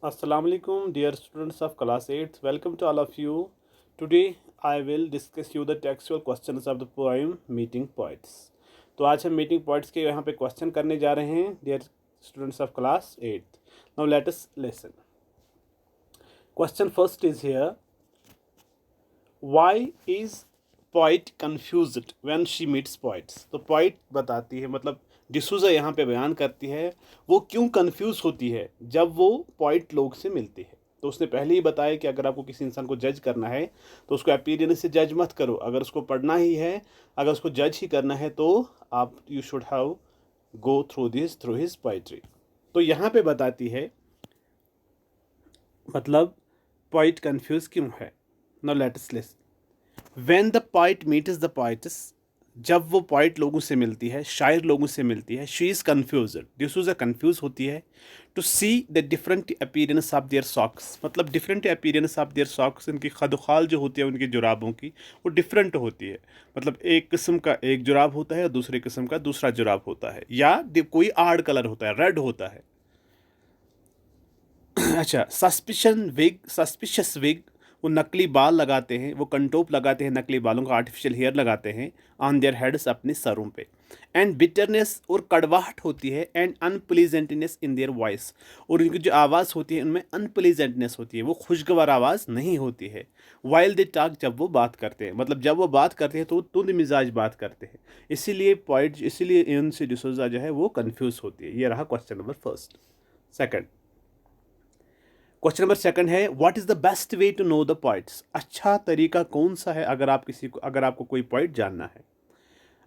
Assalamu alaikum, dear students of class 8th. Welcome to all of you. Today I will discuss you the textual questions of the poem Meeting Poets. तो आज हम meeting points के यहाँ पे question करने जा रहे हैं dear students of class 8th. Now let us listen. Question first is here. Why is poet confused when she meets poets? तो poet बताती है, मतलब डिसूजा यहाँ पे बयान करती है वो क्यों कंफ्यूज होती है जब वो पोइट लोग से मिलती है। तो उसने पहले ही बताया कि अगर आपको किसी इंसान को जज करना है तो उसको अपीयरेंस से जज मत करो, अगर उसको पढ़ना ही है, अगर उसको जज ही करना है तो आप you should have go through his poetry. तो यहाँ पे बताती है मतलब पोइट कंफ्यूज क्यों है। Now let us listen. When the poet meets the poets, जब वो पोइट लोगों से मिलती है, शायर लोगों से मिलती है, she is confused, D'Souza confuse होती है to see the different appearance of their socks, मतलब different appearance of their socks, इनकी खदखाल जो होती है उनकी जुराबों की वो डिफरेंट होती है। मतलब एक किस्म का एक जुराब होता है और दूसरे किस्म का दूसरा जुराब होता है, या कोई आड़ कलर होता है, रेड होता है। अच्छा, सस्पिशियस विग, वो नकली बाल लगाते हैं, वो कंटोप लगाते हैं, नकली बालों का आर्टिफिशियल हेयर लगाते हैं ऑन देयर हेड्स, अपने सरों पे। एंड बिटरनेस, और कड़वाहट होती है, एंड अनप्लीजेंटनेस इन देयर वॉइस, और उनकी जो आवाज़ होती है उनमें अनप्लीजेंटनेस होती है, वो खुशगवार आवाज़ नहीं होती है। वाइल दे टॉक, जब वो बात करते हैं, मतलब जब वो बात करते हैं तो वो तुंद मिजाज बात करते हैं। इसीलिए इनसे डिसूजा जो है वो कन्फ्यूज़ होती है। ये रहा question number first. Second, question number second है, what is the best way to know the poets? अच्छा तरीका कौन सा है अगर आपको कोई पोइट जानना है।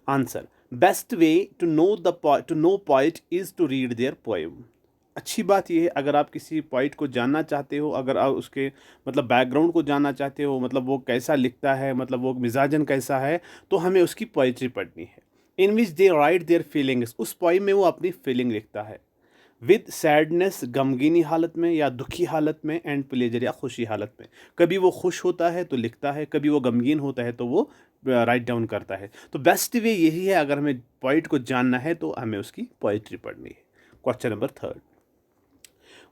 Answer, best way to know poet is to read their poem. अच्छी बात यह है, अगर आप किसी पोइट को जानना चाहते हो, अगर आप उसके मतलब बैकग्राउंड को जानना चाहते हो, मतलब वो कैसा लिखता है, मतलब वो मिजाजन कैसा है, तो हमें उसकी पोइट्री पढ़नी है। इन विच दे राइट देयर फीलिंग्स, उस पोइम में वो अपनी फीलिंग लिखता है। विद सैडनेस, गमगीनी हालत में या दुखी हालत में, एंड प्लेजर या खुशी हालत में। कभी वो खुश होता है तो लिखता है, कभी वो गमगीन होता है तो वो राइट डाउन करता है। तो बेस्ट वे यही है, अगर हमें पोइट को जानना है तो हमें उसकी पोइट्री पढ़नी है। Question number third,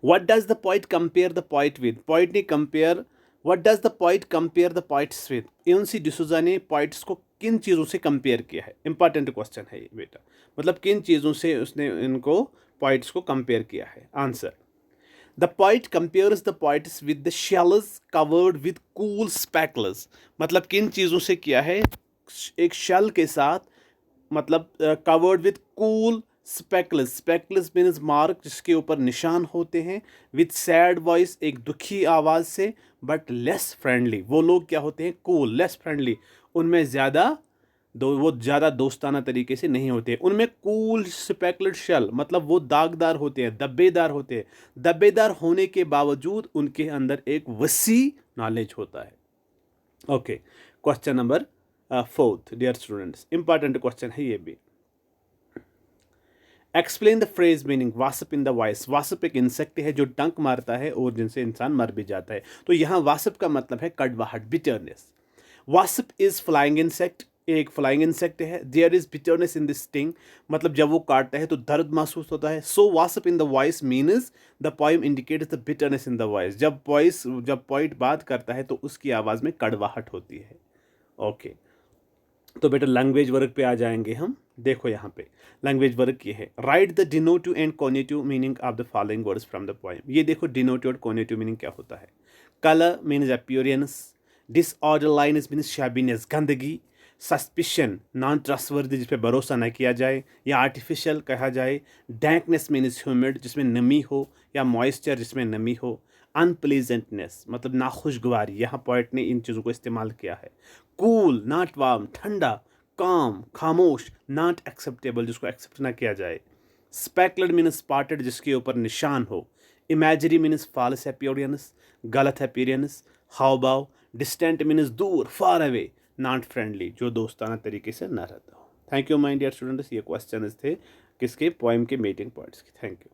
what does the poet compare the poet with? Poet ने compare, what does the poet compare the poets with? इउनसी D'Souza ने पोइट्स को किन चीज़ों से कंपेयर किया है? इंपॉर्टेंट क्वेश्चन है ये बेटा, मतलब किन चीज़ों से उसने इनको पोइट्स को कंपेयर किया है। Answer, the poet compares the poets with the shells covered with cool speckles, मतलब किन चीज़ों से किया है? एक शेल के साथ, मतलब covered with cool speckles, speckles means mark, जिसके ऊपर निशान होते हैं, विद सैड वॉइस, एक दुखी आवाज़ से, बट लेस फ्रेंडली। वो लोग क्या होते हैं? कूल, लेस फ्रेंडली, उनमें ज़्यादा वो ज़्यादा दोस्ताना तरीके से नहीं होते। उनमें कूल स्पेकल्ड शेल, मतलब वो दागदार होते हैं, दब्बेदार होते हैं। दब्बेदार होने के बावजूद उनके अंदर एक वसी नॉलेज होता है। Okay, question number fourth dear students, important question है ये भी। Explain the phrase meaning वासप in the voice. वासप एक इंसेक्ट है जो डंक मारता है और जिनसे इंसान मर भी जाता है। तो यहाँ वासप का मतलब है कड़वाहट, bitterness. Wasp is flying insect, एक फ्लाइंग इंसेक्ट है। There is bitterness in this sting, मतलब जब वो काटता है तो दर्द महसूस होता है। सो वासप in the voice means the poem indicates the bitterness in the voice. जब पोइट बात करता है तो उसकी आवाज़ में कड़वाहट होती है। ओके, तो बेटा लैंग्वेज वर्क पे आ जाएंगे हम। देखो यहाँ पे लैंग्वेज वर्क ये है, right the denotive and conative meaning of the following words from the poem. ये देखो डिनोटिव और कोनेटिव मीनिंग क्या होता है। Colour means appearance, disorder lines means शैबीनेस, गंदगी। सस्पिशन, नॉन ट्रस्टवर्दी, जिस पे भरोसा न किया जाए या आर्टिफिशियल कहा जाए। डैंकनेस मीन्स ह्यूमिड, जिसमें नमी हो, या मॉइस्चर, जिसमें नमी हो। अनप्लीजेंटनेस, मतलब नाखुशगवारी, यहाँ पोइट ने इन चीज़ों को इस्तेमाल किया है। कूल, नॉट वार्म, ठंडा। काम, खामोश, नॉट एक्सेप्टेबल, जिसको एक्सेप्ट ना किया जाए। स्पेकलड मीन्स स्पॉटेड, जिसके ऊपर निशान हो। इमेजरी मीन्स फॉल्स अपीयरेंस, गलत अपीयरेंस। हाव भाव, डिस्टेंट मीन्स दूर, फार अवे। नॉट फ्रेंडली, जो दोस्ताना तरीके से न रहता हो। Thank you my dear students, ये क्वेश्चन थे किसके? पोएम के मीटिंग पॉइंट्स के। Thank you.